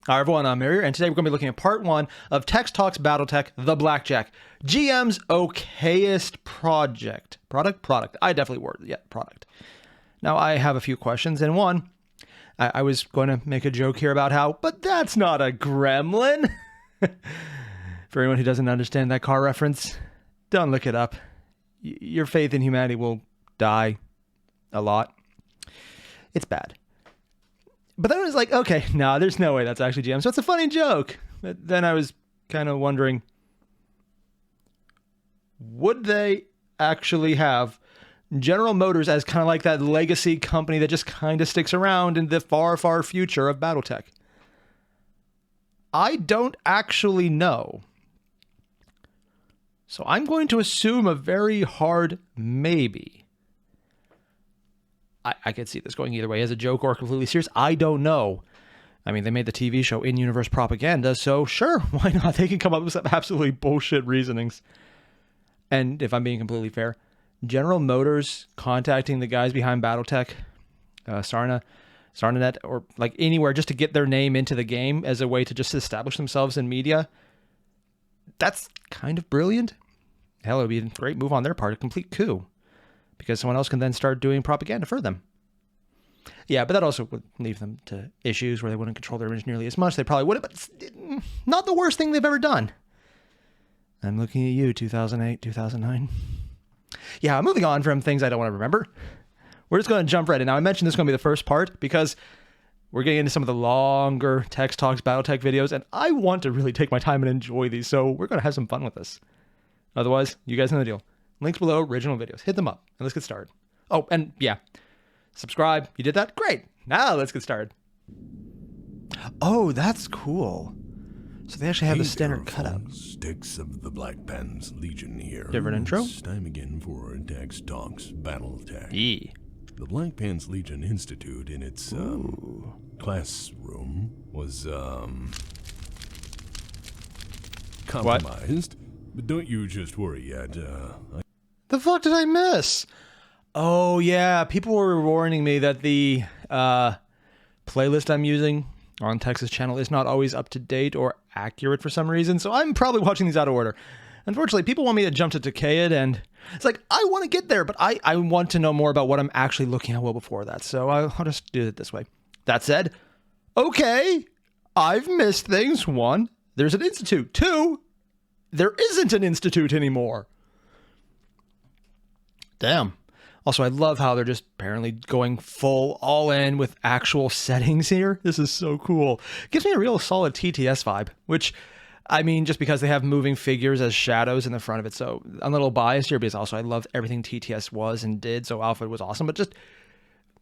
Hi everyone, I'm Airier, and today we're going to be looking at part 1 of TEX Talks Battletech, the Blackjack, GM's OKAYEST project. Product. I definitely worded it. Yeah, product. Now, I have a few questions, and one, I was going to make a joke here about how, but that's not a gremlin. For anyone who doesn't understand that car reference, don't look it up. Your faith in humanity will die a lot. It's bad. But then I was like, okay, no, there's no way that's actually GM. So it's a funny joke. But then I was kind of wondering, would they actually have General Motors as kind of like that legacy company that just kind of sticks around in the far, far future of Battletech? I don't actually know. So I'm going to assume a very hard maybe. I could see this going either way, as a joke or completely serious. I don't know. I mean, they made the TV show in-universe propaganda, so sure, why not? They can come up with some absolutely bullshit reasonings. And if I'm being completely fair, General Motors contacting the guys behind Battletech, Sarnanet, or like anywhere just to get their name into the game as a way to just establish themselves in media, that's kind of brilliant. Hell, it would be a great move on their part, a complete coup. Because someone else can then start doing propaganda for them. Yeah, but that also would leave them to issues where they wouldn't control their image nearly as much. They probably would have, but it's not the worst thing they've ever done. I'm looking at you, 2008, 2009. Yeah, moving on from things I don't want to remember. We're just going to jump right in. Now, I mentioned this is going to be the first part because we're getting into some of the longer TEX Talks Battletech videos, and I want to really take my time and enjoy these, so we're going to have some fun with this. Otherwise, you guys know the deal. Links below, original videos. Hit them up, and let's get started. Oh, and yeah, subscribe. You did that? Great. Now let's get started. Oh, that's cool. So they actually have the standard cutout. Sticks of the Black Pants Legion here. Different intro? It's time again for TEX Talks Battletech. Yeah. The Black Pants Legion Institute in its classroom was compromised. But don't you just worry yet. The fuck did I miss? Oh, yeah. People were warning me that the playlist I'm using on Tex's channel is not always up to date or accurate for some reason, so I'm probably watching these out of order. Unfortunately, people want me to jump to Decayed, and it's like, I want to get there, but I want to know more about what I'm actually looking at well before that, so I'll just do it this way. That said, okay, I've missed things. 1, there's an institute. 2, there isn't an institute anymore. Damn. Also, I love how they're just apparently going full all in with actual settings here. This is so cool. Gives me a real solid TTS vibe, which, I mean, just because they have moving figures as shadows in the front of it. So I'm a little biased here because also I loved everything TTS was and did. So Alpha was awesome, but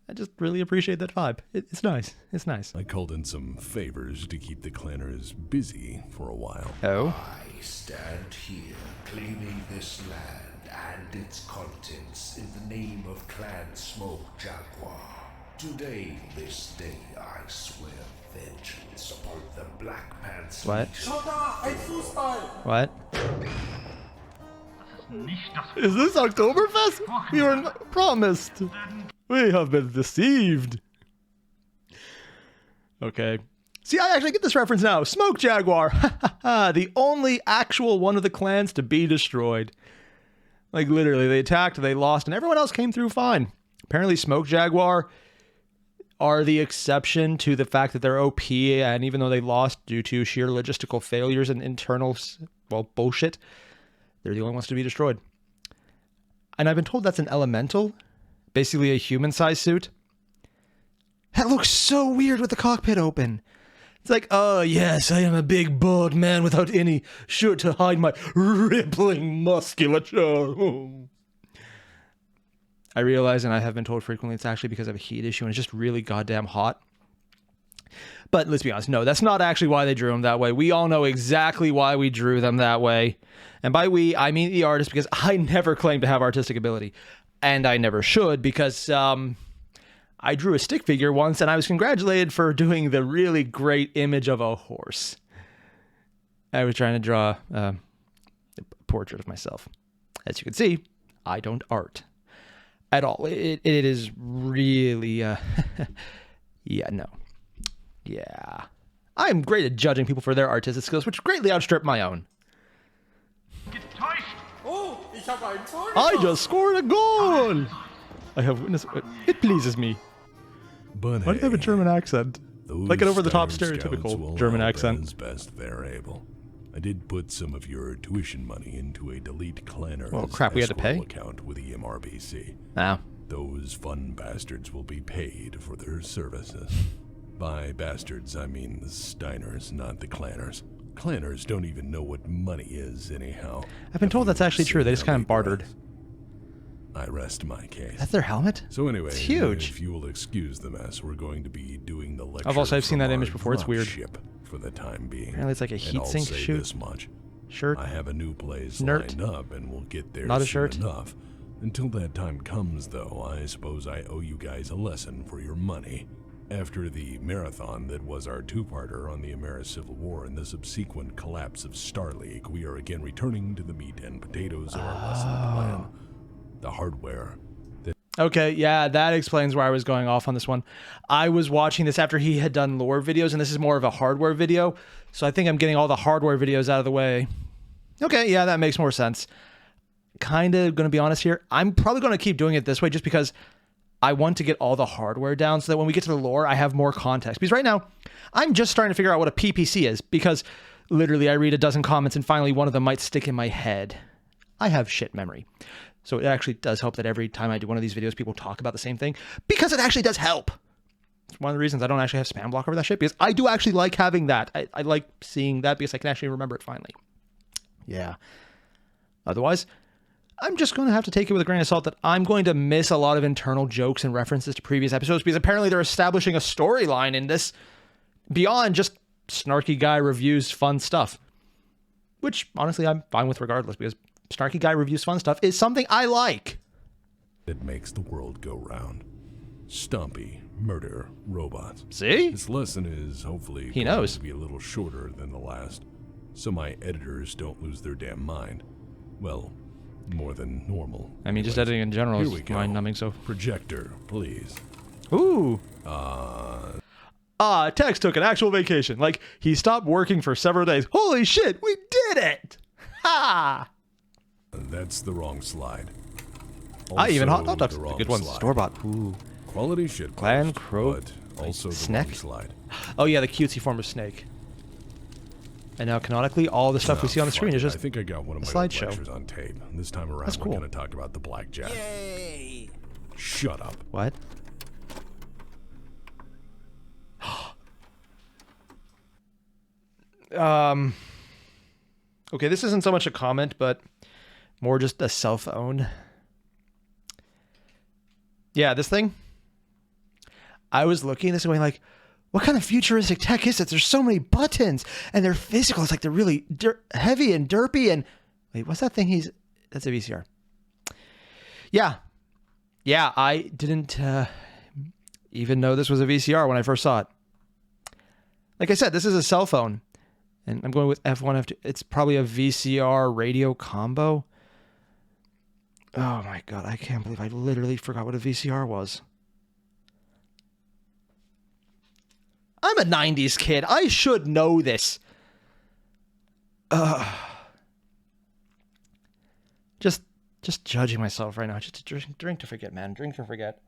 I just really appreciate that vibe. It's nice. It's nice. I called in some favors to keep the clanners busy for a while. Oh? I stand here claiming this land and its contents in the name of Clan Smoke Jaguar. Today, this day, I swear vengeance upon the Black Pants. What? What? Is this Oktoberfest? We were promised. We have been deceived. Okay. See, I actually get this reference now. Smoke Jaguar. The only actual one of the clans to be destroyed. Like, literally, they attacked, they lost, and everyone else came through fine. Apparently, Smoke Jaguar are the exception to the fact that they're OP, and even though they lost due to sheer logistical failures and internal, well, bullshit, they're the only ones to be destroyed. And I've been told that's an elemental, basically a human-sized suit. That looks so weird with the cockpit open. It's like, oh yes, I am a big bald man without any shirt to hide my rippling musculature. I realize, and I have been told frequently, it's actually because of a heat issue and it's just really goddamn hot. But let's be honest, no, that's not actually why they drew them that way. We all know exactly why we drew them that way. And by we, I mean the artist, because I never claim to have artistic ability. And I never should, because I drew a stick figure once, and I was congratulated for doing the really great image of a horse. I was trying to draw a portrait of myself. As you can see, I don't art at all. It is really, yeah, no. Yeah. I'm great at judging people for their artistic skills, which greatly outstrip my own. I just scored a goal! I have witnessed... It pleases me. But Why do you have a German accent? Like an over-the-top stereotypical German accent. As best they're able. I did put some of your tuition money into a delete Clanner's Well, crap, we had to pay? account with EMRBC. Ah. Those fun bastards will be paid for their services. By bastards, I mean the Steiners, not the Clanners. Clanners don't even know what money is, anyhow. I've been told that's actually true. They just kind of bartered. I rest my case. That's their helmet? So anyway, It's huge. if you will excuse the mess, we're going to be doing the lecture. I've seen from that our image before. It's weird. ship for the time being. Apparently it's like a And heat I'll sink say shoot. This much. Shirt. I have a new place Nerd. lined up, and we'll get there Not a soon shirt. enough. Until that time comes, though, I suppose I owe you guys a lesson for your money. After the marathon that was our two-parter on the Civil War and the subsequent collapse of Star League, we are again returning to the meat and potatoes of our lesson plan. The hardware. Okay, yeah, that explains where I was going off on this one. I was watching this after he had done lore videos, and this is more of a hardware video. So I think I'm getting all the hardware videos out of the way. Okay, yeah, that makes more sense. Kind of going to be honest here. I'm probably going to keep doing it this way just because I want to get all the hardware down so that when we get to the lore, I have more context. Because right now, I'm just starting to figure out what a PPC is because literally I read a dozen comments and finally one of them might stick in my head. I have shit memory. So it actually does help that every time I do one of these videos, people talk about the same thing because it actually does help. It's one of the reasons I don't actually have spam block over that shit because I do actually like having that. I like seeing that because I can actually remember it finally. Yeah. Otherwise, I'm just going to have to take it with a grain of salt that I'm going to miss a lot of internal jokes and references to previous episodes because apparently they're establishing a storyline in this beyond just snarky guy reviews fun stuff. Which, honestly, I'm fine with regardless because snarky guy reviews fun stuff is something I like. That makes the world go round. Stumpy, murder, robots. See? This lesson is hopefully He going knows. to be a little shorter than the last, so my editors don't lose their damn mind. Well, more than normal. I mean, just Anyways, editing in general here we is go. mind-numbing, so... Projector, please. Ooh. Tex took an actual vacation. Like, he stopped working for several days. Holy shit, we did it! Ha! That's the wrong slide. I even hot Also dogs. the The wrong good ones. slide. Store-bought. Ooh. Quality shit. Clan, post, crow, but also the snack? wrong slide. Oh yeah, the cutesy form of snake. And now canonically, all the stuff we see on the screen is Fuck it. just I think I got one of my a old slideshow. lectures on tape. This time around, That's we're cool. going to talk about the Blackjack. Yay! Shut up. what? Okay, this isn't so much a comment, but more just a self-own. Yeah, this thing. I was looking at this and going like, what kind of futuristic tech is it? There's so many buttons and they're physical. It's like they're really heavy and derpy and wait, what's that thing that's a VCR. Yeah. Yeah, I didn't even know this was a VCR when I first saw it. Like I said, this is a cell phone. And I'm going with F1, F2. It's probably a VCR radio combo. Oh my God, I can't believe I literally forgot what a VCR was. I'm a 90s kid. I should know this. Just judging myself right now. Just drink to forget, man. Drink to forget.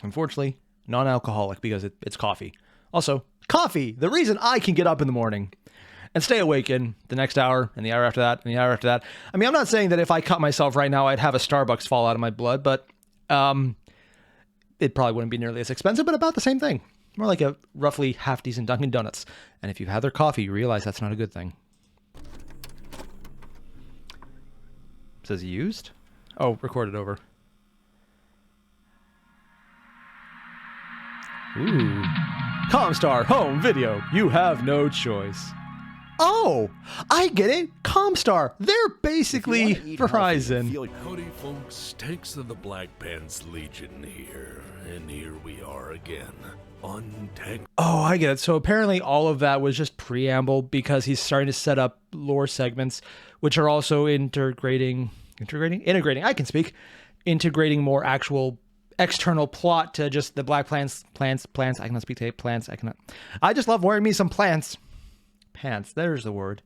Unfortunately, non-alcoholic because it's coffee. Also, coffee, the reason I can get up in the morning and stay awake in the next hour and the hour after that and the hour after that. I mean, I'm not saying that if I cut myself right now, I'd have a Starbucks fall out of my blood, but it probably wouldn't be nearly as expensive, but about the same thing. More like a roughly half-decent Dunkin' Donuts. And if you've had their coffee, you realize that's not a good thing. It says used? Oh, recorded over. Ooh. Comstar Home Video. You have no choice. Oh, I get it. Comstar. They're basically Verizon. Howdy, folks. Tanks of the Black Pants Legion here. And here we are again on Tank. Oh, I get it. So apparently all of that was just preamble because he's starting to set up lore segments, which are also integrating, I can speak, integrating more actual external plot to just the black plants. I cannot speak to plants. I just love wearing me some plants. Pants. There's the word.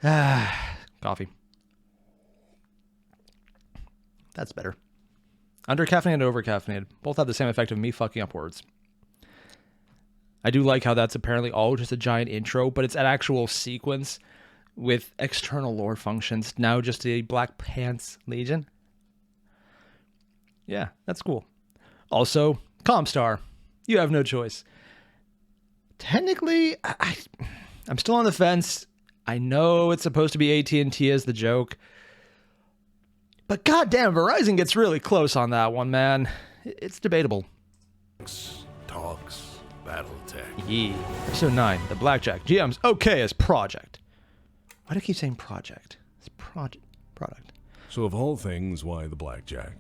Coffee. That's better. Under-caffeinated and over-caffeinated. Both have the same effect of me fucking up words. I do like how that's apparently all just a giant intro, but it's an actual sequence with external lore functions. Now just a Black Pants Legion. Yeah, that's cool. Also, Comstar. You have no choice. Technically, I'm still on the fence. I know it's supposed to be AT&T as the joke. But goddamn, Verizon gets really close on that one, man. It's debatable. Talks, Battletech. Yeah. Episode 9, the Blackjack GM's OKAYEST project. Why do I keep saying project? It's product. So of all things, why the Blackjack?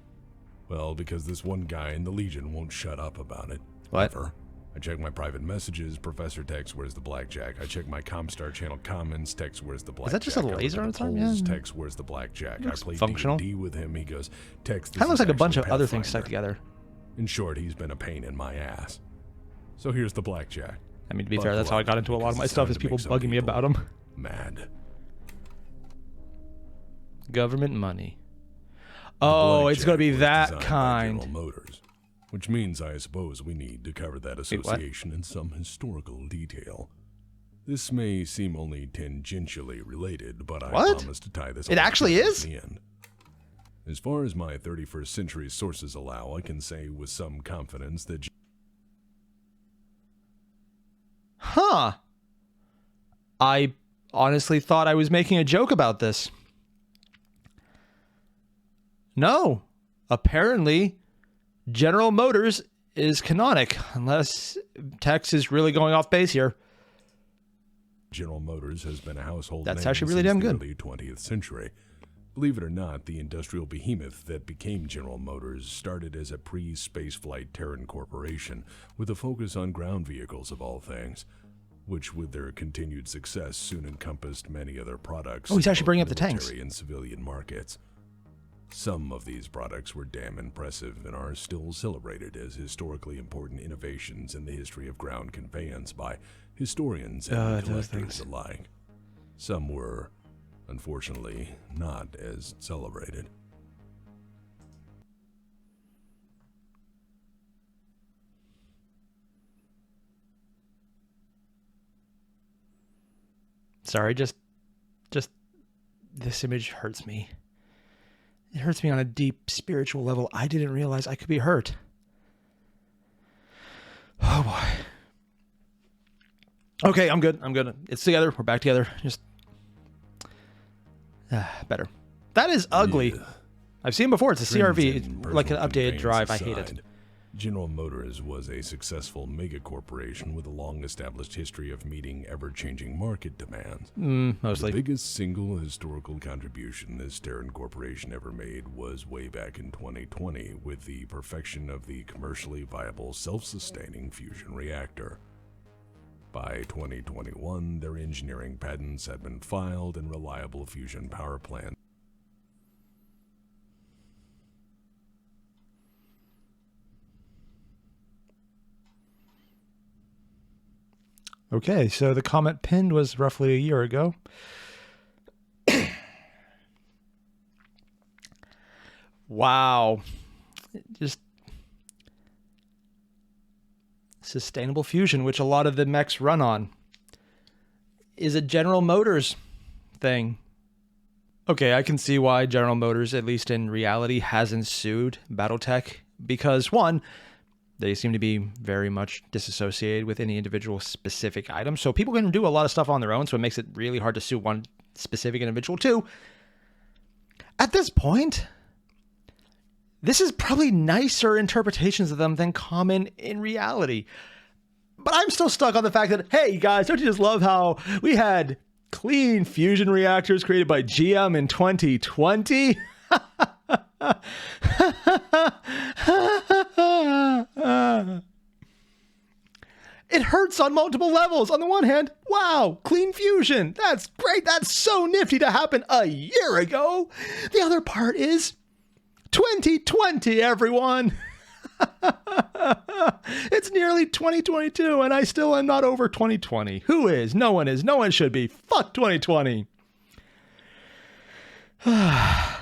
Well, because this one guy in the Legion won't shut up about it. What? Ever. I check my private messages, Professor Tex, where's the Blackjack? I check my Comstar channel comments, Tex, where's the Blackjack? Is that just a laser on its arm? Yeah. Tex, where's the Blackjack? I play functional. D&D with him, he goes, Tex, this Kind of looks is like a bunch of actually other things stuck Pathfinder. together. In short, he's been a pain in my ass. So here's the Blackjack. I mean, to be fair, that's how I got into a lot of my stuff, is people bugging me about them. Mad. Government money. Oh, it's going to be that General kind. Motors, which means I suppose we need to cover that association in some historical detail. This may seem only tangentially related, but I promise to tie this. It actually is? In the end. As far as my 31st century sources allow, I can say with some confidence that. Huh. I honestly thought I was making a joke about this. No. Apparently, General Motors is canonic, unless Tex is really going off base here. General Motors has been a household That's name actually really since damn the good. early 20th century. Believe it or not, the industrial behemoth that became General Motors started as a pre-spaceflight Terran corporation with a focus on ground vehicles of all things, which with their continued success soon encompassed many other products. Oh, he's actually in both bringing up the tanks. military and civilian markets. Some of these products were damn impressive and are still celebrated as historically important innovations in the history of ground conveyance by historians and collectors alike. Some were, unfortunately, not as celebrated. Sorry, just this image hurts me. It hurts me on a deep spiritual level. I didn't realize I could be hurt. Oh boy. Okay, I'm good. It's together. We're back together. Just better. That is ugly. Yeah. I've seen it before. It's a CRV. Friends and It's like an personal updated conveyance drive. I hate it. aside, General Motors was a successful megacorporation with a long-established history of meeting ever-changing market demands. Mostly. The biggest single historical contribution this Terran corporation ever made was way back in 2020 with the perfection of the commercially viable self-sustaining fusion reactor. By 2021, their engineering patents had been filed and reliable fusion power plants. Okay, so the comment pinned was roughly a year ago. Wow. Just sustainable fusion, which a lot of the mechs run on, is a General Motors thing. Okay, I can see why General Motors, at least in reality, hasn't sued Battletech, because one, they seem to be very much disassociated with any individual specific item. So people can do a lot of stuff on their own, so it makes it really hard to sue one specific individual. Two, at this point, this is probably nicer interpretations of them than common in reality. But I'm still stuck on the fact that, hey, guys, don't you just love how we had clean fusion reactors created by GM in 2020? It hurts on multiple levels. On the one hand, wow, clean fusion. That's great. That's so nifty to happen a year ago. The other part is 2020, everyone. It's nearly 2022 and I still am not over 2020. Who is? No one is. No one should be. Fuck 2020. God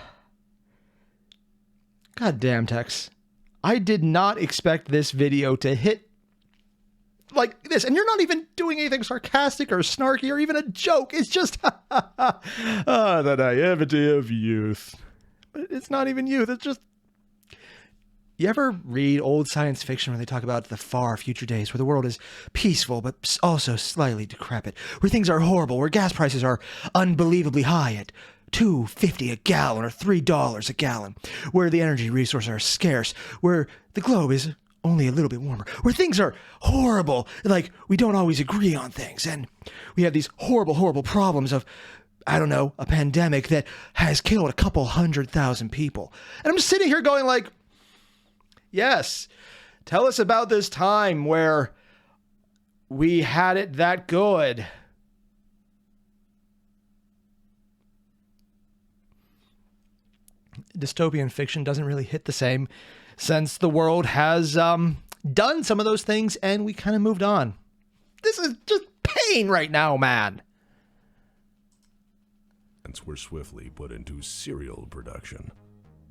damn, Tex. I did not expect this video to hit like this. And you're not even doing anything sarcastic or snarky or even a joke. It's just the naivety of youth. But it's not even youth. It's just... You ever read old science fiction where they talk about the far future days where the world is peaceful but also slightly decrepit, where things are horrible, where gas prices are unbelievably high at $2.50 a gallon or $3 a gallon, where the energy resources are scarce, where the globe is only a little bit warmer, where things are horrible, like we don't always agree on things, and we have these horrible, horrible problems of, I don't know, a pandemic that has killed a couple 100,000 people. And I'm just sitting here going like, yes, tell us about this time where we had it that good. Dystopian fiction doesn't really hit the same since the world has done some of those things and we kind of moved on. This is just pain right now, man. Were swiftly put into serial production.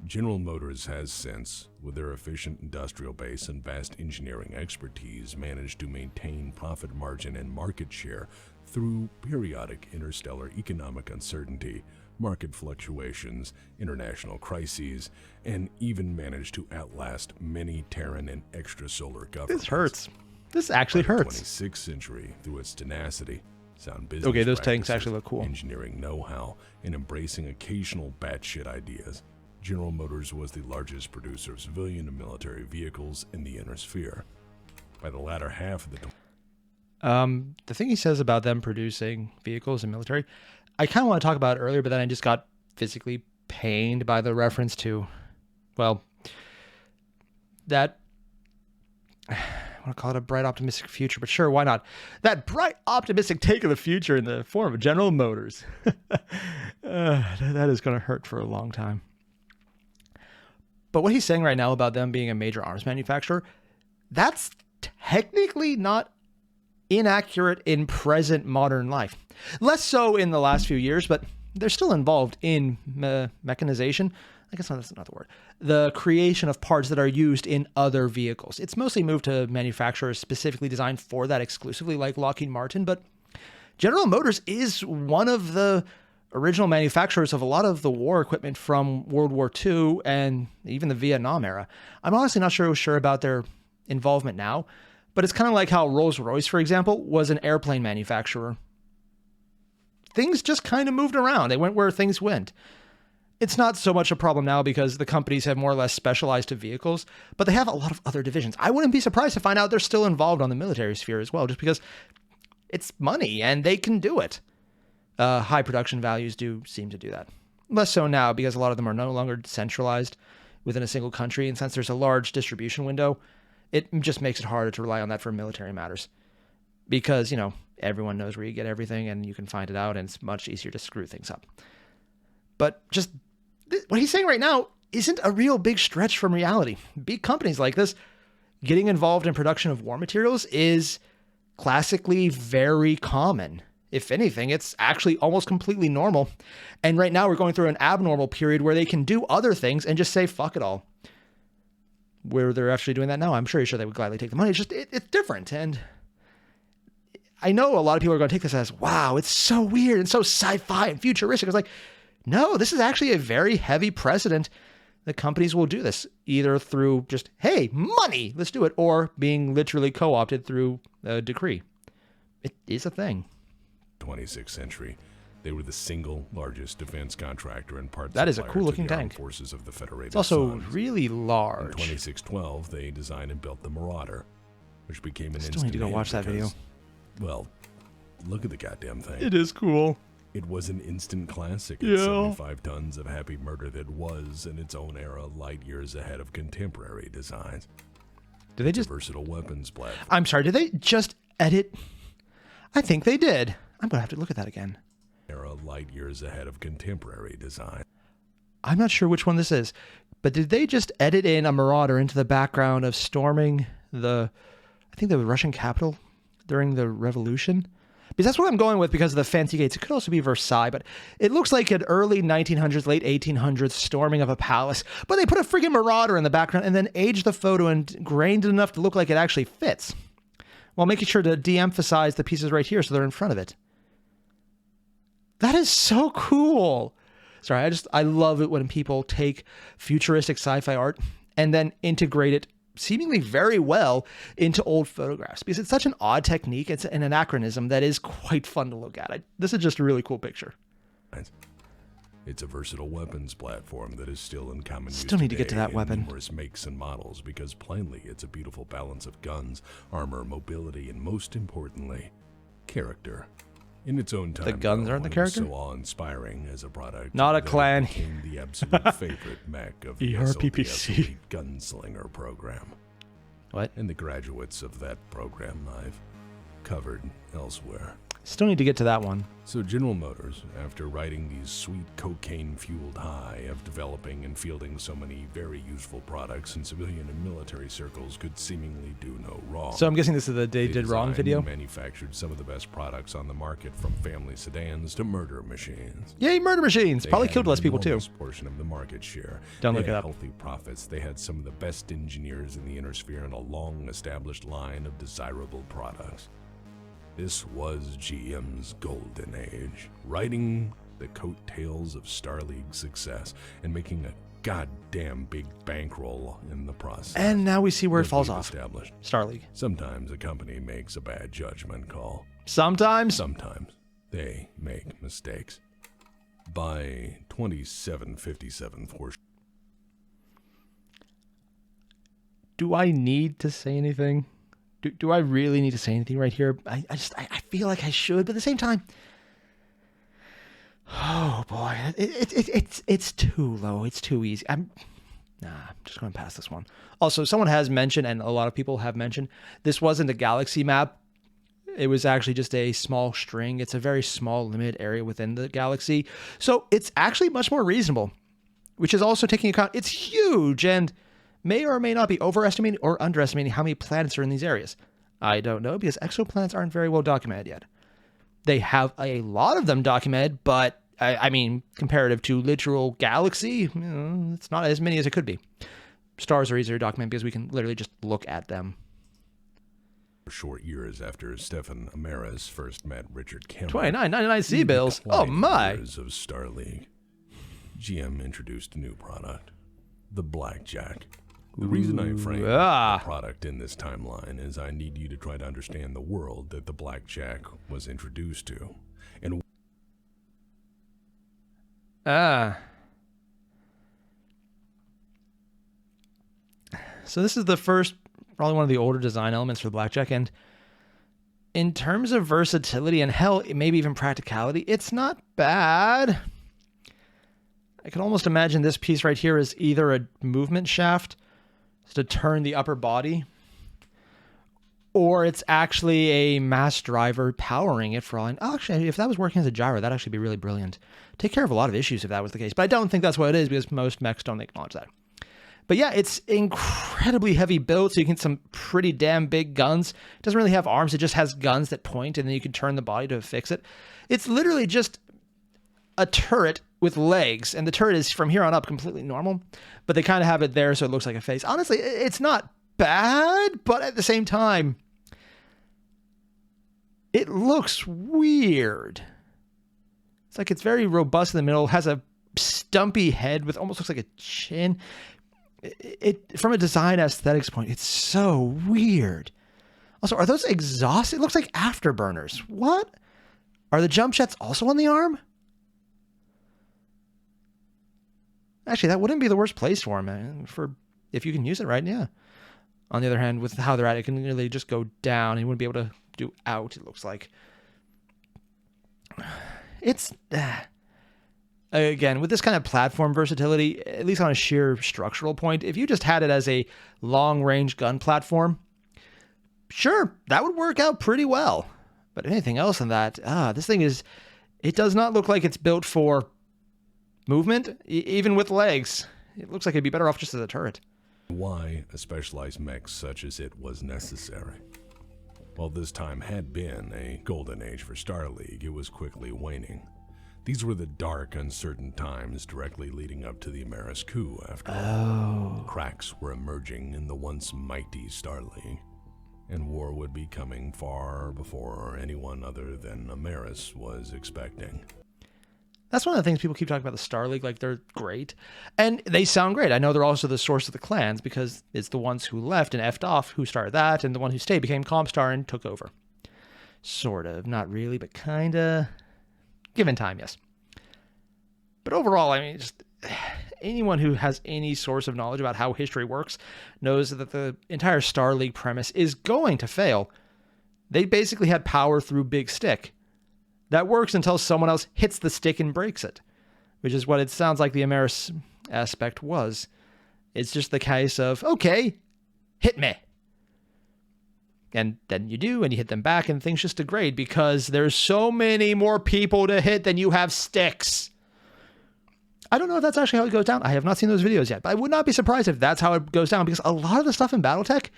General Motors has since, with their efficient industrial base and vast engineering expertise, managed to maintain profit margin and market share through periodic interstellar economic uncertainty, market fluctuations, international crises, and even managed to outlast many Terran and extrasolar governments. This hurts. This actually hurts. 26th century, through its tenacity, sound business okay, those tanks practices, actually look cool. engineering know-how, and embracing occasional batshit ideas, General Motors was the largest producer of civilian and military vehicles in the inner sphere. By the latter half of the thing he says about them producing vehicles and military, I kind of want to talk about it earlier, but then I just got physically pained by the reference to, well, that... I want to call it a bright, optimistic future, but sure, why not? That bright, optimistic take of the future in the form of General Motors. That is going to hurt for a long time. But what he's saying right now about them being a major arms manufacturer, that's technically not inaccurate in present modern life. Less so in the last few years, but they're still involved in mechanization. I guess that's not the word. The creation of parts that are used in other vehicles. It's mostly moved to manufacturers specifically designed for that exclusively, like Lockheed Martin, but General Motors is one of the original manufacturers of a lot of the war equipment from World War II and even the Vietnam era. I'm honestly not sure about their involvement now, but it's kind of like how Rolls-Royce, for example, was an airplane manufacturer. Things just kind of moved around. They went where things went. It's not so much a problem now because the companies have more or less specialized to vehicles, but they have a lot of other divisions. I wouldn't be surprised to find out they're still involved on the military sphere as well, just because it's money and they can do it. High production values do seem to do that. Less so now because a lot of them are no longer centralized within a single country, and since there's a large distribution window, it just makes it harder to rely on that for military matters. Because, you know, everyone knows where you get everything and you can find it out, and it's much easier to screw things up. But just what he's saying right now isn't a real big stretch from reality. Big companies like this getting involved in production of war materials is classically very common. If anything, it's actually almost completely normal. And right now we're going through an abnormal period where they can do other things and just say, fuck it all. Where they're actually doing that now, I'm sure they would gladly take the money. It's just, it's different. And I know a lot of people are going to take this as, wow, it's so weird and so sci-fi and futuristic. It's like, no, this is actually a very heavy precedent that companies will do this, either through just, hey, money, let's do it, or being literally co-opted through a decree. It is a thing. 26th century, they were the single largest defense contractor and parts that is a supplier cool to looking the armed tank. Forces of the Federated It's also Sons. really large. In 2612, they designed and built the Marauder, which became an I still instant need to go hit watch that video. Well, look at the goddamn thing. It is cool. It was an instant classic at Yeah. 75 tons of happy murder that was, in its own era, light years ahead of contemporary designs. Did they It's a just... versatile weapons platform. I'm sorry, did they just edit? I think they did. I'm going to have to look at that again. Era light years ahead of contemporary design. I'm not sure which one this is, but did they just edit in a marauder into the background of storming I think the Russian capital during the revolution? Because that's what I'm going with because of the fancy gates. It could also be Versailles, but it looks like an early 1900s, late 1800s storming of a palace. But they put a freaking marauder in the background and then aged the photo and grained it enough to look like it actually fits, while making sure to de-emphasize the pieces right here so they're in front of it. That is so cool. Sorry, I love it when people take futuristic sci-fi art and then integrate it seemingly very well into old photographs, because it's such an odd technique. It's an anachronism that is quite fun to look at. This is just a really cool picture. It's a versatile weapons platform that is still in common use Still need to get to today that in weapon. numerous makes and models, because plainly it's a beautiful balance of guns, armor, mobility, and most importantly, character. In its own time, The guns aren't the character? It was so awe-inspiring as a product. Not a that it clan. became the absolute favorite mech of the ERPPC. SLPS Gunslinger program. What? And the graduates of that program I've covered elsewhere. Still need to get to that one. So General Motors, after riding these sweet cocaine-fueled high of developing and fielding so many very useful products in civilian and military circles, could seemingly do no wrong. So I'm guessing this is the They Did Wrong designed video? and manufactured some of the best products on the market, from family sedans to murder machines. Yay, murder machines! They Probably had killed an less people too. enormous portion of the market share. Don't They look it had up. Healthy profits. They had some of the best engineers in the inner sphere and a long-established line of desirable products. This was GM's golden age, riding the coattails of Star League's success and making a goddamn big bankroll in the process. And now we see where it As falls we've off. established. Star League. Sometimes a company makes a bad judgment call. Sometimes. Sometimes they make mistakes. By 2757 for Do I need to say anything? Do I really need to say anything right here? I feel like I should, but at the same time, oh boy, it's too low. It's too easy. I'm just going to pass this one. Also, someone has mentioned, and a lot of people have mentioned, this wasn't a galaxy map. It was actually just a small string. It's a very small limited area within the galaxy. So it's actually much more reasonable, which is also taking account it's huge and may or may not be overestimating or underestimating how many planets are in these areas. I don't know, because exoplanets aren't very well documented yet. They have a lot of them documented, but I mean, comparative to literal galaxy, it's not as many as it could be. Stars are easier to document because we can literally just look at them. short years after Stefan Amaris first met Richard Cameron. 29.99 C-bills. Oh my! Years of Star League. GM introduced a new product, the Blackjack. The reason I frame the product in this timeline is I need you to try to understand the world that the Blackjack was introduced to. And so this is the first, probably one of the older design elements for the Blackjack, and in terms of versatility and hell, maybe even practicality, it's not bad. I can almost imagine this piece right here is either a movement shaft to turn the upper body, or it's actually a mass driver powering it for all. And actually, if that was working as a gyro, that'd actually be really brilliant. Take care of a lot of issues if that was the case. But I don't think that's what it is, because most mechs don't acknowledge that. But yeah, it's incredibly heavy build, so you can get some pretty damn big guns. It doesn't really have arms, it just has guns that point, and then you can turn the body to fix it. It's literally just a turret with legs, and the turret is from here on up completely normal, but they kind of have it there so it looks like a face. Honestly, it's not bad, but at the same time, it looks weird. It's like it's very robust in the middle, has a stumpy head with almost looks like a chin. It from a design aesthetics point, it's so weird. Also, are those exhausts? It looks like afterburners. What? Are the jump jets also on the arm? Actually, that wouldn't be the worst place for them, for if you can use it right, yeah. On the other hand, with how they're at, it can really just go down, and you wouldn't be able to do out, it looks like. It's, again, with this kind of platform versatility, at least on a sheer structural point, if you just had it as a long-range gun platform, sure, that would work out pretty well. But anything else than that, this thing is, it does not look like it's built for movement, even with legs. It looks like it'd be better off just as a turret. Why a specialized mech such as it was necessary. While this time had been a golden age for Star League, it was quickly waning. These were the dark, uncertain times directly leading up to the Ameris coup, after all. Cracks were emerging in the once mighty Star League, and war would be coming far before anyone other than Ameris was expecting. That's one of the things people keep talking about the Star League, like they're great. And they sound great. I know they're also the source of the clans because it's the ones who left and effed off who started that, and the one who stayed became Comstar and took over. Sort of. Not really, but kind of. Given time, yes. But overall, I mean, just anyone who has any source of knowledge about how history works knows that the entire Star League premise is going to fail. They basically had power through Big Stick. That works until someone else hits the stick and breaks it, which is what it sounds like the Ameris aspect was. It's just the case of, okay, hit me. And then you do, and you hit them back, and things just degrade because there's so many more people to hit than you have sticks. I don't know if that's actually how it goes down. I have not seen those videos yet, but I would not be surprised if that's how it goes down because a lot of the stuff in Battletech,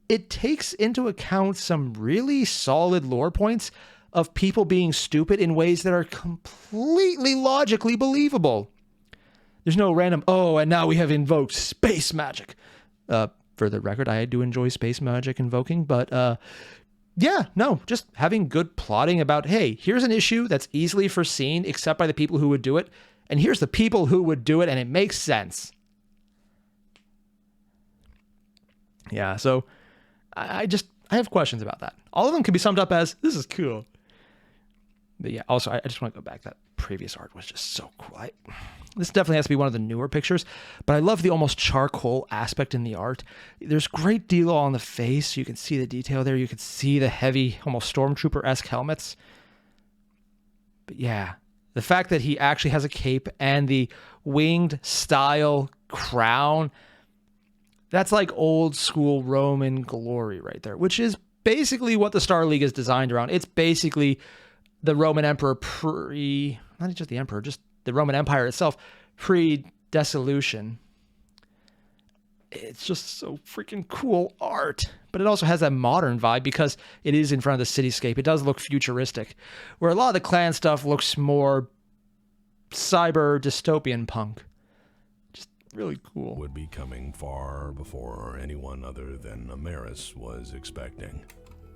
it takes into account some really solid lore points of people being stupid in ways that are completely logically believable. There's no random, oh, and now we have invoked space magic. For the record, I do enjoy space magic invoking, but yeah, no, just having good plotting about, hey, here's an issue that's easily foreseen except by the people who would do it, and here's the people who would do it, and it makes sense. Yeah, so I have questions about that. All of them can be summed up as, this is cool. But yeah, also, I just want to go back. That previous art was just so cool. This definitely has to be one of the newer pictures, but I love the almost charcoal aspect in the art. There's great detail on the face. You can see the detail there. You can see the heavy, almost Stormtrooper-esque helmets. But yeah, the fact that he actually has a cape and the winged style crown, that's like old school Roman glory right there, which is basically what the Star League is designed around. It's basically the Roman Emperor not just the Emperor, just the Roman Empire itself, pre-dissolution. It's just so freaking cool art. But it also has that modern vibe because it is in front of the cityscape. It does look futuristic, where a lot of the clan stuff looks more cyber dystopian punk. Just really cool. Would be coming far before anyone other than Ameris was expecting.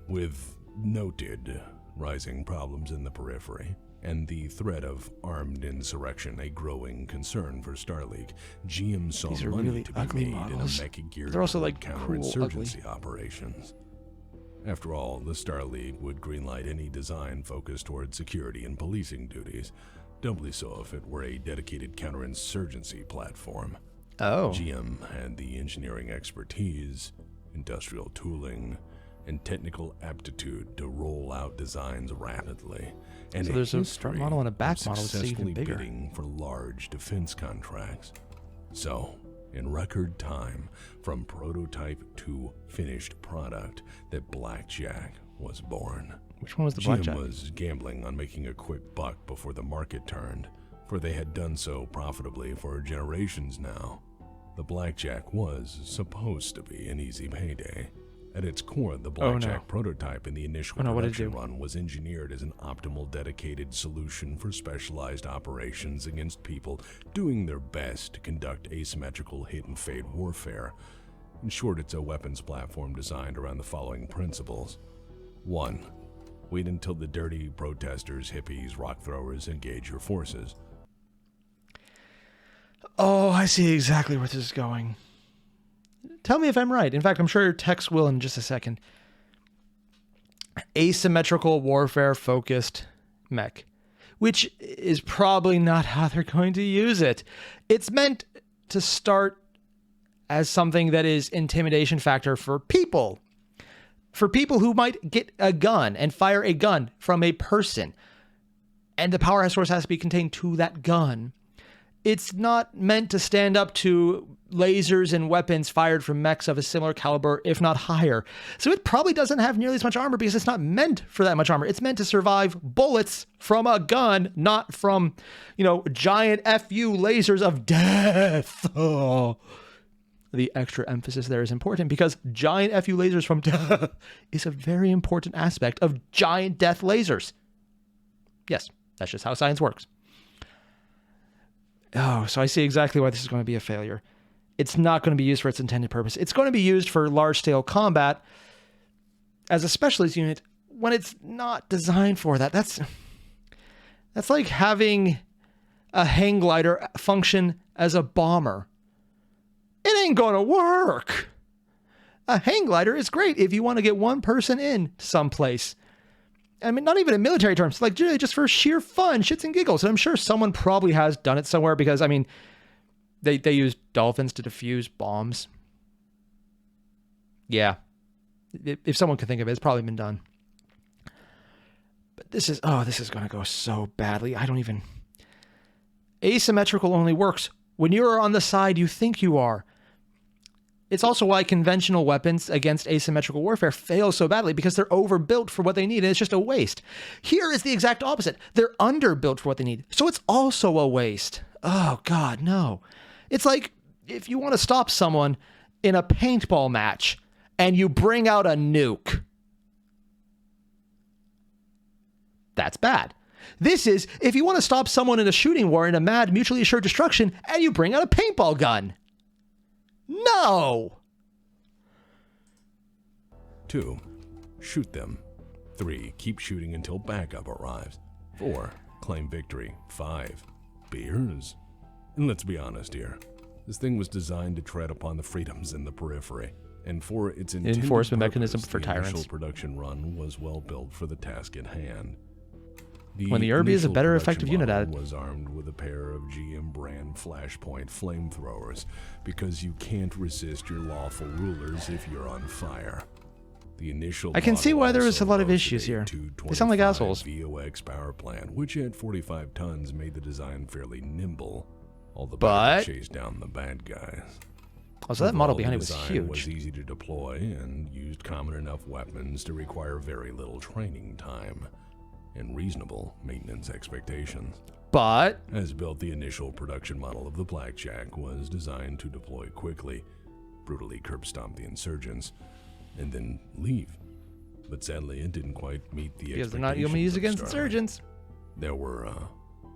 With noted rising problems in the periphery, and the threat of armed insurrection a growing concern for Star League, GM saw money really to be ugly made models. in a mecha geared They're also like counterinsurgency operations. After all, the Star League would greenlight any design focused toward security and policing duties, doubly so if it were a dedicated counterinsurgency platform. Oh. GM had the engineering expertise, industrial tooling, and technical aptitude to roll out designs rapidly. And so there's a front model and a back model that's even successfully bigger. bidding for large defense contracts. So, in record time, from prototype to finished product, that Blackjack was born. Which one was the GM Blackjack? was gambling on making a quick buck before the market turned, for they had done so profitably for generations now. The Blackjack was supposed to be an easy payday. At its core, the Blackjack prototype in the initial production run was engineered as an optimal dedicated solution for specialized operations against people doing their best to conduct asymmetrical hit-and-fade warfare. In short, it's a weapons platform designed around the following principles. 1. Wait until the dirty protesters, hippies, rock throwers engage your forces. Oh, I see exactly where this is going. Tell me if I'm right. In fact, I'm sure TEX will in just a second. Asymmetrical warfare focused mech, which is probably not how they're going to use it. It's meant to start as something that is intimidation factor for people who might get a gun and fire a gun from a person, and the power source has to be contained to that gun. It's not meant to stand up to lasers and weapons fired from mechs of a similar caliber, if not higher. So it probably doesn't have nearly as much armor because it's not meant for that much armor. It's meant to survive bullets from a gun, not from, giant FU lasers of death. Oh. The extra emphasis there is important because giant FU lasers from death is a very important aspect of giant death lasers. Yes, that's just how science works. Oh, so I see exactly why this is going to be a failure. It's not going to be used for its intended purpose. It's going to be used for large-scale combat as a specialist unit when it's not designed for that. That's like having a hang glider function as a bomber. It ain't going to work. A hang glider is great if you want to get one person in someplace. I mean, not even in military terms, like just for sheer fun, shits and giggles. And I'm sure someone probably has done it somewhere because, they use dolphins to defuse bombs. Yeah. If someone can think of it, it's probably been done. But this is going to go so badly. Asymmetrical only works when you are on the side you think you are. It's also why conventional weapons against asymmetrical warfare fail so badly because they're overbuilt for what they need and it's just a waste. Here is the exact opposite. They're underbuilt for what they need. So it's also a waste. Oh God, no. It's like if you want to stop someone in a paintball match and you bring out a nuke. That's bad. This is if you want to stop someone in a shooting war in a mad mutually assured destruction and you bring out a paintball gun. No! 2. Shoot them. 3. Keep shooting until backup arrives. 4. Claim victory. 5. Beers. And let's be honest here. This thing was designed to tread upon the freedoms in the periphery. And for its intended enforcement purpose, mechanism for tyrants. The initial production run was well built for the task at hand. When the Airier is a better effective unit at it. Was armed with a pair of GM brand flashpoint flamethrowers because you can't resist your lawful rulers if you're on fire. The initial I can see why there was a lot of issues here. They sound like assholes. VOX power plant, which at 45 tons made the design fairly nimble. All the but chased down the bad guys. Also, that model behind it was huge. huge. Was easy to deploy and used common enough weapons to require very little training time and reasonable maintenance expectations. But as built, the initial production model of the Blackjack was designed to deploy quickly, brutally curb stomp the insurgents, and then leave. But sadly, it didn't quite meet the because they're not even used against insurgents. There were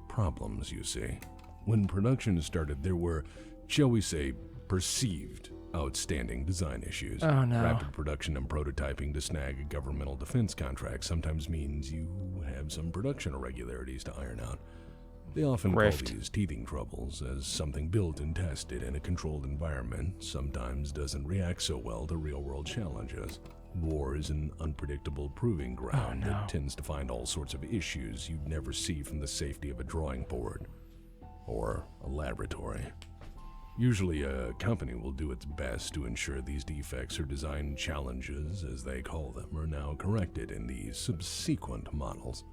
problems, you see. When production started, there were, shall we say, perceived outstanding design issues. Oh no. Rapid production and prototyping to snag a governmental defense contract sometimes means you have some production irregularities to iron out. They often call these teething troubles, as something built and tested in a controlled environment sometimes doesn't react so well to real-world challenges. War is an unpredictable proving ground that tends to find all sorts of issues you'd never see from the safety of a drawing board or a laboratory. Usually a company will do its best to ensure these defects or design challenges, as they call them, are now corrected in the subsequent models.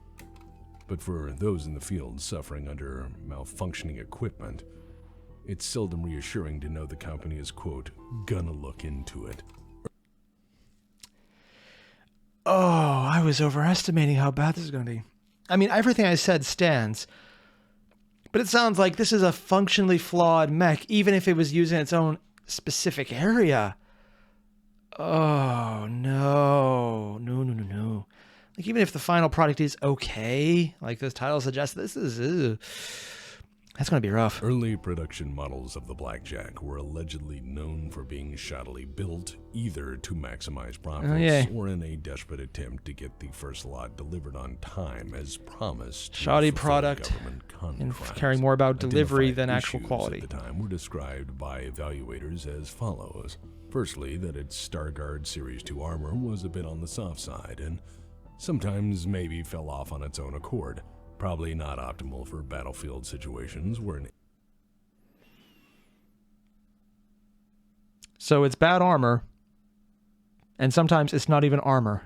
But for those in the field suffering under malfunctioning equipment, it's seldom reassuring to know the company is, quote, gonna look into it. Oh, I was overestimating how bad this is going to be. I mean, everything I said stands. But it sounds like this is a functionally flawed mech, even if it was used in its own specific area. Oh, no. No. Like, even if the final product is okay, like this title suggests, this is... that's going to be rough. Early production models of the Blackjack were allegedly known for being shoddily built, either to maximize profits or in a desperate attempt to get the first lot delivered on time as promised. Shoddy product and caring more about delivery than actual quality. At the time were described by evaluators as follows. Firstly, that its Starguard Series 2 armor was a bit on the soft side and sometimes maybe fell off on its own accord. Probably not optimal for battlefield situations where So it's bad armor, and sometimes it's not even armor.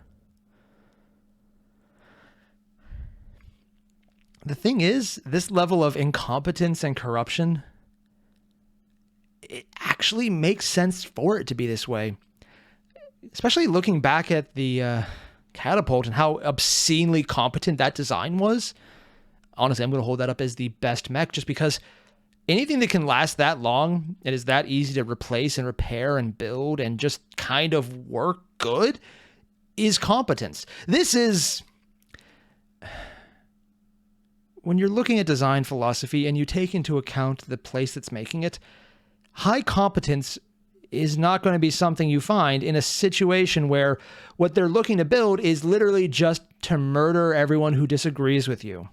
The thing is, this level of incompetence and corruption, it actually actually makes sense for it to be this way. Especially looking back at the catapult and how obscenely competent that design was. Honestly, I'm going to hold that up as the best mech just because anything that can last that long and is that easy to replace and repair and build and just kind of work good is competence. This is... When you're looking at design philosophy and you take into account the place that's making it, high competence is not going to be something you find in a situation where what they're looking to build is literally just to murder everyone who disagrees with you.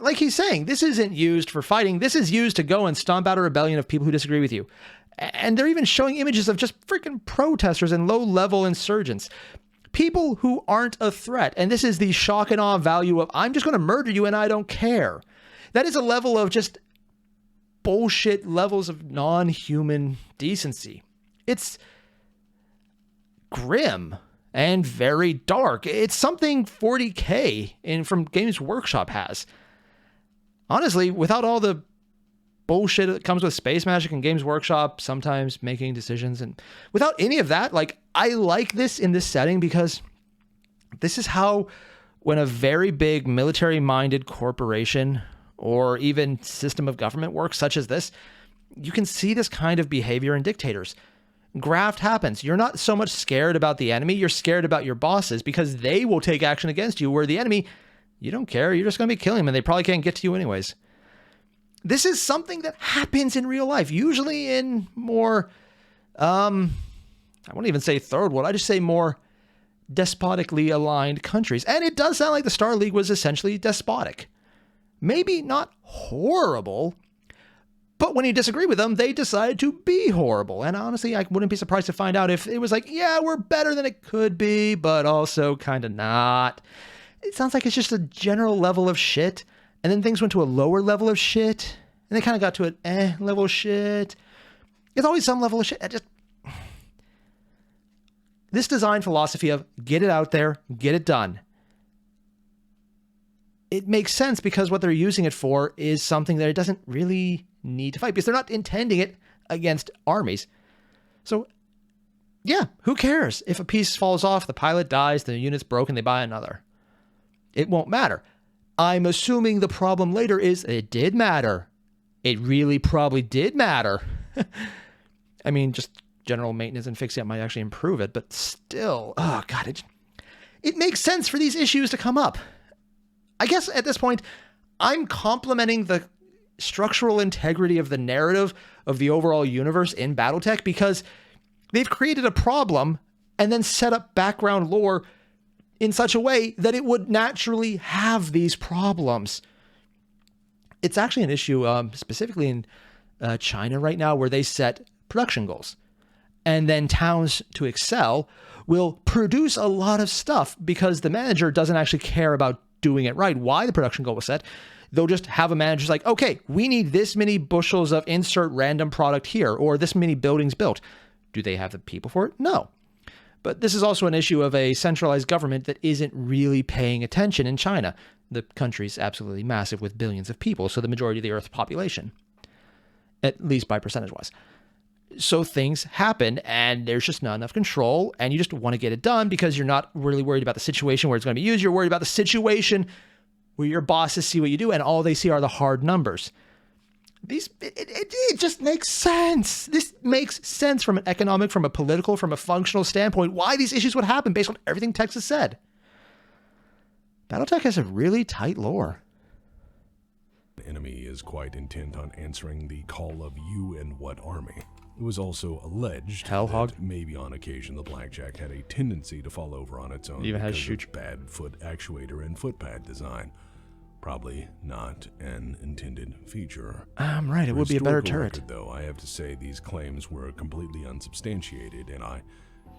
Like he's saying, this isn't used for fighting. This is used to go and stomp out a rebellion of people who disagree with you. And they're even showing images of just freaking protesters and low-level insurgents. People who aren't a threat. And this is the shock and awe value of, I'm just going to murder you and I don't care. That is a level of just bullshit levels of non-human decency. It's grim and very dark. It's something 40K from Games Workshop has. Honestly, without all the bullshit that comes with Space Magic and Games Workshop sometimes making decisions, and without any of that, like, I like this in this setting because this is how, when a very big military-minded corporation or even system of government works, such as this, you can see this kind of behavior in dictators. Graft happens. You're not so much scared about the enemy, you're scared about your bosses because they will take action against you, where the enemy, you don't care, you're just going to be killing them and they probably can't get to you anyways. This is something that happens in real life, usually in more, I won't even say third world, I just say more despotically aligned countries. And it does sound like the Star League was essentially despotic. Maybe not horrible, but when you disagree with them, they decide to be horrible. And honestly, I wouldn't be surprised to find out if it was like, yeah, we're better than it could be, but also kind of not. It sounds like it's just a general level of shit. And then things went to a lower level of shit. And they kind of got to an level of shit. It's always some level of shit. This design philosophy of get it out there, get it done. It makes sense because what they're using it for is something that it doesn't really need to fight, because they're not intending it against armies. So, yeah, who cares? If a piece falls off, the pilot dies, the unit's broken, they buy another. It won't matter. I'm assuming the problem later is it did matter. It really probably did matter. I mean, just general maintenance and fixing it might actually improve it, but still, oh God, it makes sense for these issues to come up. I guess at this point, I'm complimenting the structural integrity of the narrative of the overall universe in Battletech because they've created a problem and then set up background lore in such a way that it would naturally have these problems. It's actually an issue specifically in China right now where they set production goals. And then towns to excel will produce a lot of stuff because the manager doesn't actually care about doing it right. Why the production goal was set. They'll just have a manager's like, okay, we need this many bushels of insert random product here, or this many buildings built. Do they have the people for it? No. But this is also an issue of a centralized government that isn't really paying attention in China. The country's absolutely massive with billions of people, so the majority of the Earth's population, at least by percentage-wise. So things happen, and there's just not enough control, and you just want to get it done because you're not really worried about the situation where it's going to be used. You're worried about the situation where your bosses see what you do, and all they see are the hard numbers. It just makes sense. This makes sense from an economic, from a political, from a functional standpoint, why these issues would happen based on everything Tex has said. Battletech has a really tight lore. The enemy is quite intent on answering the call of you and what army. It was also alleged that maybe on occasion the Blackjack had a tendency to fall over on its own even has because of bad foot actuator and footpad design. Probably not an intended feature. I'm right, it would be a better turret. Record, though, I have to say these claims were completely unsubstantiated, and I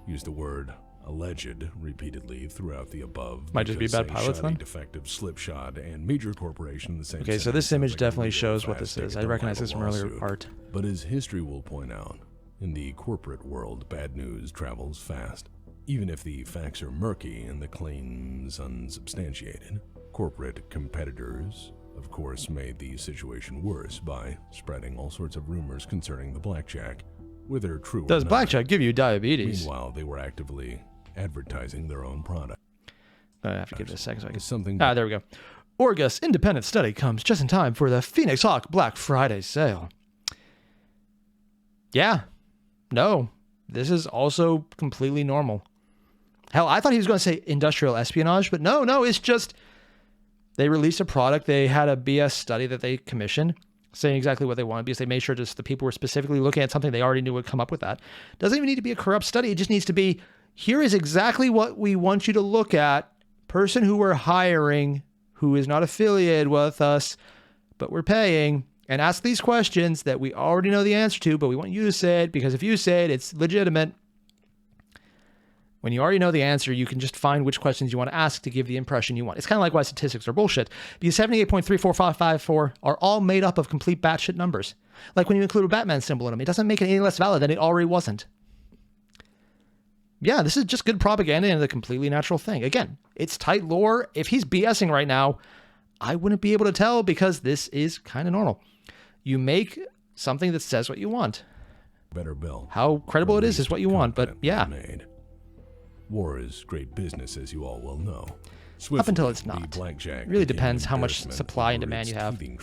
used the word alleged repeatedly throughout the above. Might just be bad pilots then? Defective slipshod and major corporation in the same Okay, so this image definitely shows what this is. I recognize this from earlier art. But as history will point out, in the corporate world, bad news travels fast. Even if the facts are murky and the claims unsubstantiated, corporate competitors of course, made the situation worse by spreading all sorts of rumors concerning the Blackjack, whether true or Does not. Blackjack give you diabetes? Meanwhile, they were actively advertising their own product. I have to give it a second so I can... Something there we go. Orgus independent study comes just in time for the Phoenix Hawk Black Friday sale. Yeah. No. This is also completely normal. Hell, I thought he was going to say industrial espionage, but no, it's just they released a product. They had a BS study that they commissioned saying exactly what they wanted because they made sure just the people were specifically looking at something they already knew would come up with that. Doesn't even need to be a corrupt study. It just needs to be, here is exactly what we want you to look at. Person who we're hiring, who is not affiliated with us, but we're paying, and ask these questions that we already know the answer to, but we want you to say it because if you say it, it's legitimate. When you already know the answer, you can just find which questions you want to ask to give the impression you want. It's kind of like why statistics are bullshit. Because 78.34554 are all made up of complete batshit numbers. Like when you include a Batman symbol in them, it doesn't make it any less valid than it already wasn't. Yeah, this is just good propaganda and a completely natural thing. Again, it's tight lore. If he's BSing right now, I wouldn't be able to tell because this is kind of normal. You make something that says what you want. Better bill. How credible it is what you want, but yeah. Made. War is great business, as you all well know. Up until it's not. Blackjack it really depends how much supply and demand you have. And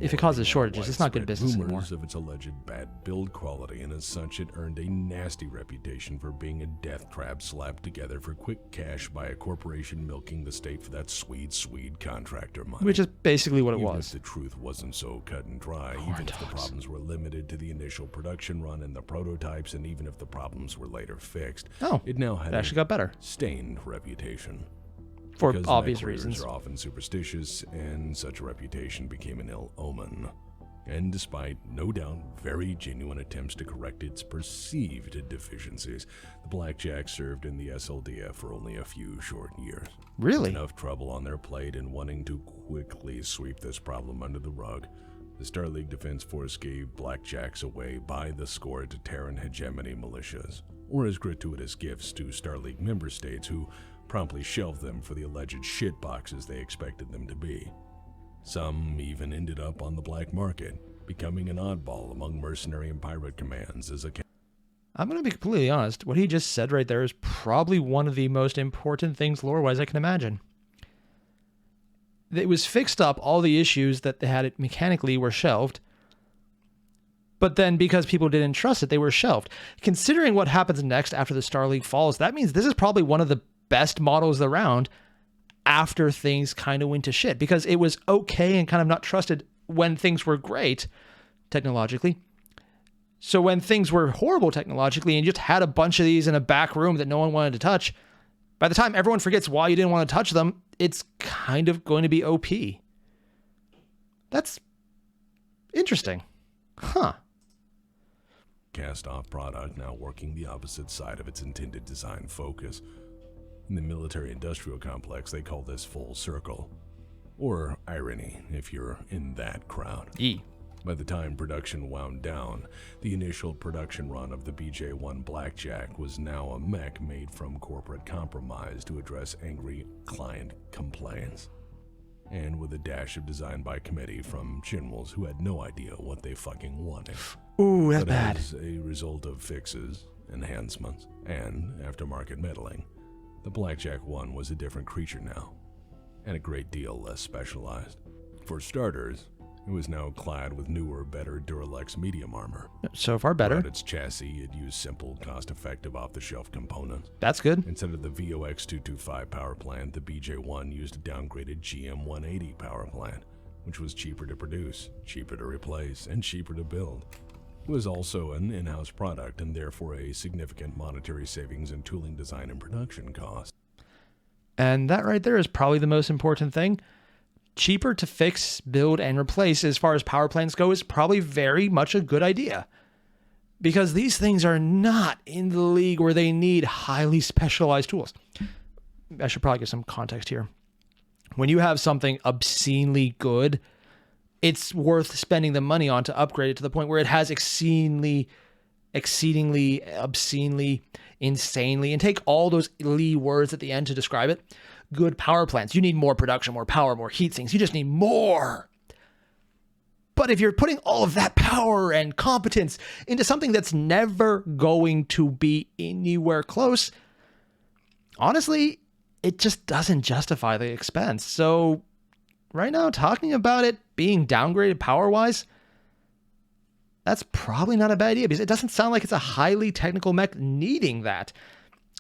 if it causes shortages, it's not good business anymore. Of its alleged bad build quality, and as such, it earned a nasty reputation for being a death trap slapped together for quick cash by a corporation milking the state for that Swede contractor money. Which is basically what it even was. If the truth wasn't so cut and dry, even if the problems were limited to the initial production run and the prototypes, and even if the problems were later fixed, it now had actually got better. Stained reputation. For because obvious neckwearers reasons. Are often superstitious, and such a reputation became an ill omen. And despite, no doubt, very genuine attempts to correct its perceived deficiencies, the Blackjack served in the SLDF for only a few short years. Really? With enough trouble on their plate and wanting to quickly sweep this problem under the rug, the Star League Defense Force gave Blackjacks away by the score to Terran hegemony militias, or as gratuitous gifts to Star League member states who promptly shelved them for the alleged shitboxes they expected them to be. Some even ended up on the black market, becoming an oddball among mercenary and pirate commands as a... I'm going to be completely honest. What he just said right there is probably one of the most important things lore-wise I can imagine. It was fixed up, all the issues that they had it mechanically were shelved, but then because people didn't trust it, they were shelved. Considering what happens next after the Star League falls, that means this is probably one of the best models around after things kind of went to shit, because it was okay and kind of not trusted when things were great technologically. So when things were horrible technologically and you just had a bunch of these in a back room that no one wanted to touch, by the time everyone forgets why you didn't want to touch them, it's kind of going to be OP. That's interesting. Huh. Cast-off product now working the opposite side of its intended design focus. In the military-industrial complex, they call this full circle. Or irony, if you're in that crowd. By the time production wound down, the initial production run of the BJ-1 Blackjack was now a mech made from corporate compromise to address angry client complaints. And with a dash of design by committee from generals who had no idea what they fucking wanted. Ooh, that's bad. As a result of fixes, enhancements, and aftermarket meddling, the Blackjack 1 was a different creature now, and a great deal less specialized. For starters, it was now clad with newer, better Duralex medium armor. So far better. Throughout its chassis, it used simple, cost-effective, off-the-shelf components. That's good. Instead of the VOX-225 power plant, the BJ-1 used a downgraded GM-180 power plant, which was cheaper to produce, cheaper to replace, and cheaper to build. It was also an in-house product and therefore a significant monetary savings in tooling design and production costs. And that right there is probably the most important thing. Cheaper to fix, build, and replace as far as power plants go is probably very much a good idea. Because these things are not in the league where they need highly specialized tools. I should probably give some context here. When you have something obscenely good, it's worth spending the money on to upgrade it to the point where it has exceedingly, obscenely, insanely, and take all those Lee words at the end to describe it, good power plants. You need more production, more power, more heat sinks. You just need more. But if you're putting all of that power and competence into something that's never going to be anywhere close, honestly, it just doesn't justify the expense. So right now, talking about it being downgraded power-wise, that's probably not a bad idea because it doesn't sound like it's a highly technical mech needing that.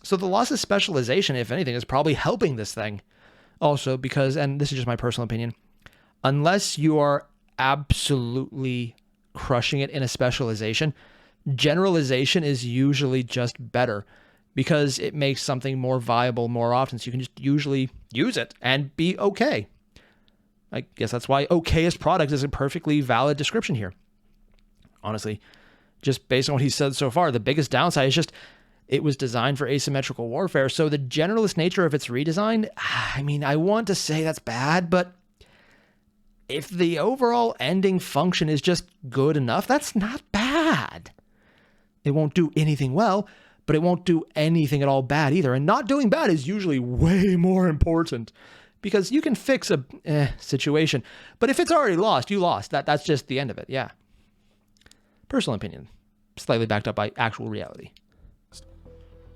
So the loss of specialization, if anything, is probably helping this thing. Also because, and this is just my personal opinion, unless you are absolutely crushing it in a specialization, generalization is usually just better because it makes something more viable more often. So you can just usually use it and be okay. I guess that's why OKAYEST product is a perfectly valid description here. Honestly, just based on what he said so far, the biggest downside is just it was designed for asymmetrical warfare. So the generalist nature of its redesign, I mean, I want to say that's bad, but if the overall ending function is just good enough, that's not bad. It won't do anything well, but it won't do anything at all bad either. And not doing bad is usually way more important because you can fix a situation. But if it's already lost, you lost. That's just the end of it. Yeah. Personal opinion, slightly backed up by actual reality.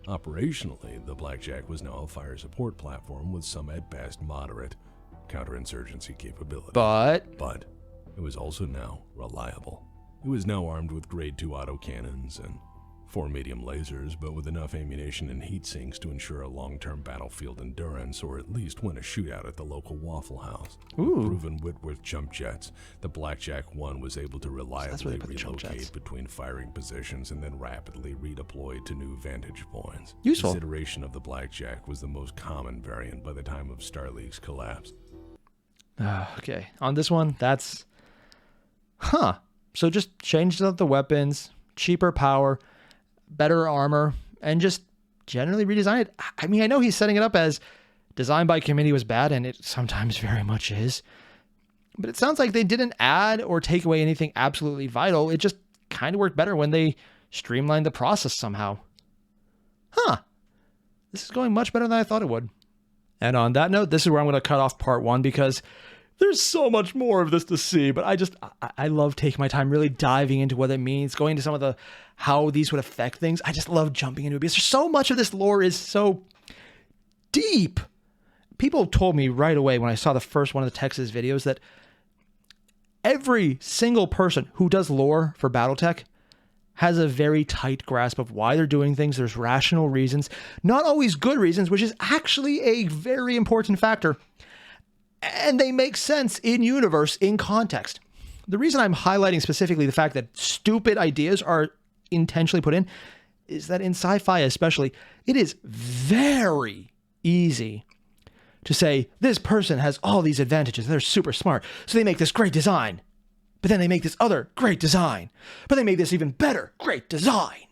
Operationally, the Blackjack was now a fire support platform with some at best moderate counterinsurgency capability. But it was also now reliable. It was now armed with grade 2 autocannons and 4 medium lasers, but with enough ammunition and heat sinks to ensure a long-term battlefield endurance, or at least win a shootout at the local Waffle House. Ooh. With proven Whitworth jump jets, the Blackjack 1 was able to reliably relocate between firing positions and then rapidly redeploy to new vantage points. Useful. This iteration of the Blackjack was the most common variant by the time of Starleague's collapse. Okay, on this one, that's... So just changed up the weapons, cheaper power, better armor, and just generally redesign it. I mean, I know he's setting it up as designed by committee was bad, and it sometimes very much is. But it sounds like they didn't add or take away anything absolutely vital. It just kind of worked better when they streamlined the process somehow. This is going much better than I thought it would. And on that note, this is where I'm going to cut off part 1 because there's so much more of this to see, but I love taking my time really diving into what it means, going into some of the how these would affect things. I just love jumping into it because there's so much of this lore is so deep. People told me right away when I saw the first one of the Texas videos that every single person who does lore for Battletech has a very tight grasp of why they're doing things. There's rational reasons, not always good reasons, which is actually a very important factor. And they make sense in universe, in context. The reason I'm highlighting specifically the fact that stupid ideas are intentionally put in is that in sci-fi especially, it is very easy to say, this person has all these advantages, they're super smart, so they make this great design. But then they make this other great design. But they make this even better great design.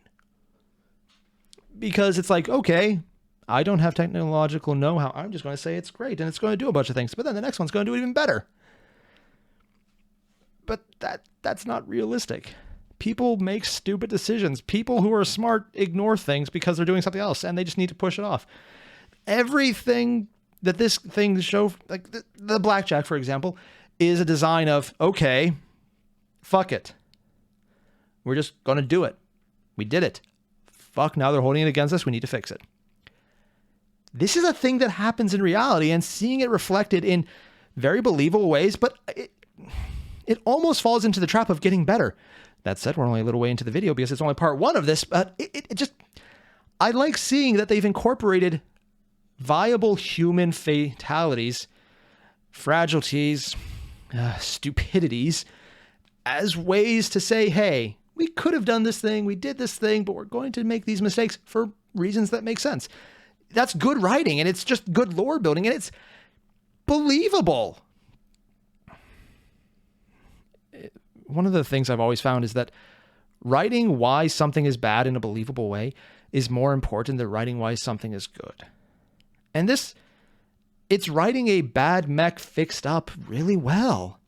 Because it's like, okay, I don't have technological know-how. I'm just going to say it's great and it's going to do a bunch of things. But then the next one's going to do it even better. But that's not realistic. People make stupid decisions. People who are smart ignore things because they're doing something else and they just need to push it off. Everything that this thing shows, like the Blackjack, for example, is a design of, okay, fuck it. We're just going to do it. We did it. Fuck, now they're holding it against us. We need to fix it. This is a thing that happens in reality, and seeing it reflected in very believable ways, but it almost falls into the trap of getting better. That said, we're only a little way into the video because it's only part 1 of this, but it just, I like seeing that they've incorporated viable human fatalities, fragilities, stupidities, as ways to say, hey, we could have done this thing, we did this thing, but we're going to make these mistakes for reasons that make sense. That's good writing, and it's just good lore building, and it's believable. One of the things I've always found is that writing why something is bad in a believable way is more important than writing why something is good. And it's writing a bad mech fixed up really well.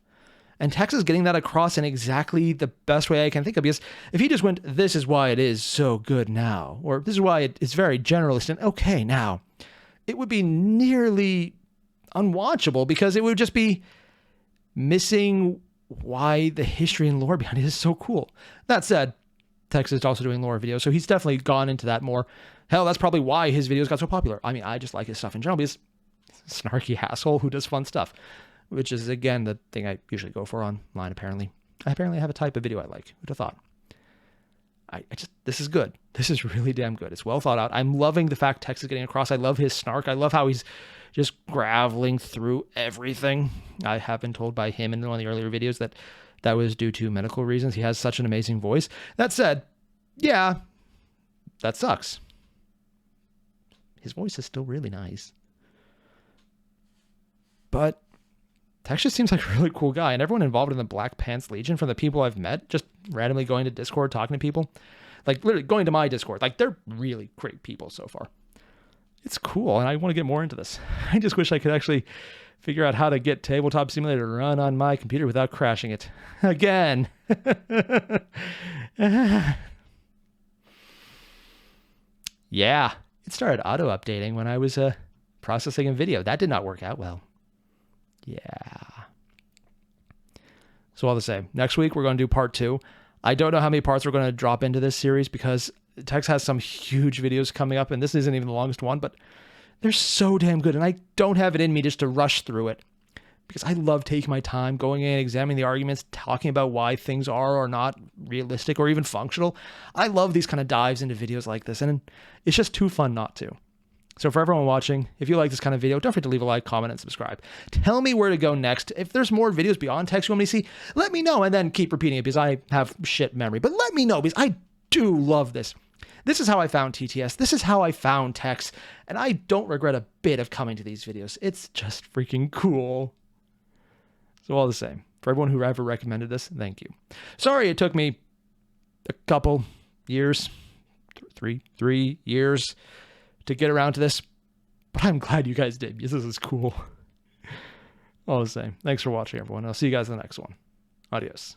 And TEX is getting that across in exactly the best way I can think of. Because if he just went, this is why it is so good now, or this is why it's very generalist and okay now, it would be nearly unwatchable because it would just be missing why the history and lore behind it is so cool. That said, TEX is also doing lore videos, so he's definitely gone into that more. Hell, that's probably why his videos got so popular. I mean, I just like his stuff in general because he's a snarky asshole who does fun stuff, which is, again, the thing I usually go for online, apparently. I apparently have a type of video I like. Who'd have thought? This is good. This is really damn good. It's well thought out. I'm loving the fact TEX is getting across. I love his snark. I love how he's just graveling through everything. I have been told by him in one of the earlier videos that that was due to medical reasons. He has such an amazing voice. That said, yeah, that sucks. His voice is still really nice. But TEX just seems like a really cool guy, and everyone involved in the Black Pants Legion, from the people I've met, just randomly going to Discord, talking to people, like literally going to my Discord, like they're really great people so far. It's cool, and I want to get more into this. I just wish I could actually figure out how to get Tabletop Simulator to run on my computer without crashing it. Again. Yeah, it started auto-updating when I was processing a video. That did not work out well. Yeah. So all the same, next week we're going to do part 2. I don't know how many parts we're going to drop into this series because TEX has some huge videos coming up, and this isn't even the longest one, but they're so damn good, and I don't have it in me just to rush through it because I love taking my time, going in, examining the arguments, talking about why things are or not realistic or even functional. I love these kind of dives into videos like this, and it's just too fun not to. So for everyone watching, if you like this kind of video, don't forget to leave a like, comment, and subscribe. Tell me where to go next. If there's more videos beyond TEX you want me to see, let me know, and then keep repeating it because I have shit memory. But let me know because I do love this. This is how I found TTS. This is how I found TEX, and I don't regret a bit of coming to these videos. It's just freaking cool. So all the same, for everyone who ever recommended this, thank you. Sorry it took me a couple years, three years to get around to this, but I'm glad you guys did because this is cool. All the same, thanks for watching, everyone. I'll see you guys in the next one. Adios.